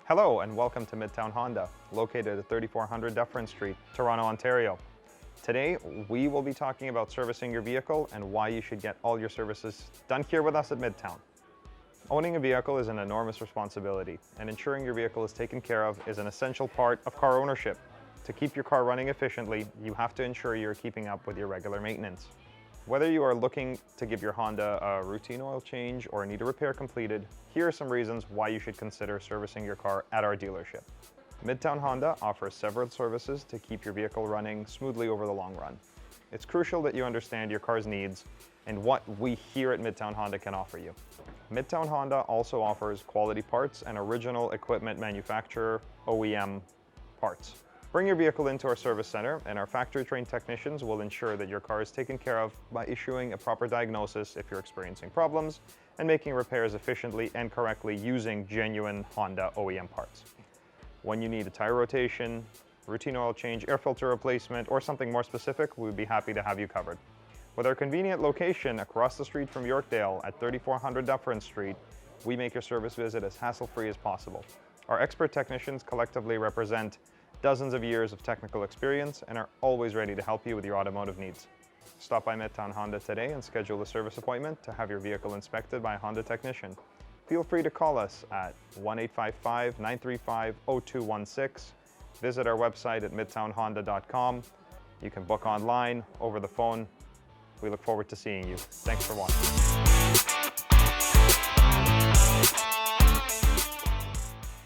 Hello and welcome to Midtown Honda, located at 3400 Dufferin Street, Toronto, Ontario. Today, we will be talking about servicing your vehicle and why you should get all your services done here with us at Midtown. Owning a vehicle is an enormous responsibility, and ensuring your vehicle is taken care of is an essential part of car ownership. To keep your car running efficiently, you have to ensure you're keeping up with your regular maintenance. Whether you are looking to give your Honda a routine oil change or need a repair completed, here are some reasons why you should consider servicing your car at our dealership. Midtown Honda offers several services to keep your vehicle running smoothly over the long run. It's crucial that you understand your car's needs and what we here at Midtown Honda can offer you. Midtown Honda also offers quality parts and original equipment manufacturer OEM parts. Bring your vehicle into our service center and our factory-trained technicians will ensure that your car is taken care of by issuing a proper diagnosis if you're experiencing problems and making repairs efficiently and correctly using genuine Honda OEM parts. When you need a tire rotation, routine oil change, air filter replacement, or something more specific, we would be happy to have you covered. With our convenient location across the street from Yorkdale at 3400 Dufferin Street, we make your service visit as hassle-free as possible. Our expert technicians collectively represent dozens of years of technical experience and are always ready to help you with your automotive needs. Stop by Midtown Honda today and schedule a service appointment to have your vehicle inspected by a Honda technician. Feel free to call us at 1-855-935-0216. Visit our website at midtownhonda.com. You can book online, over the phone. We look forward to seeing you. Thanks for watching.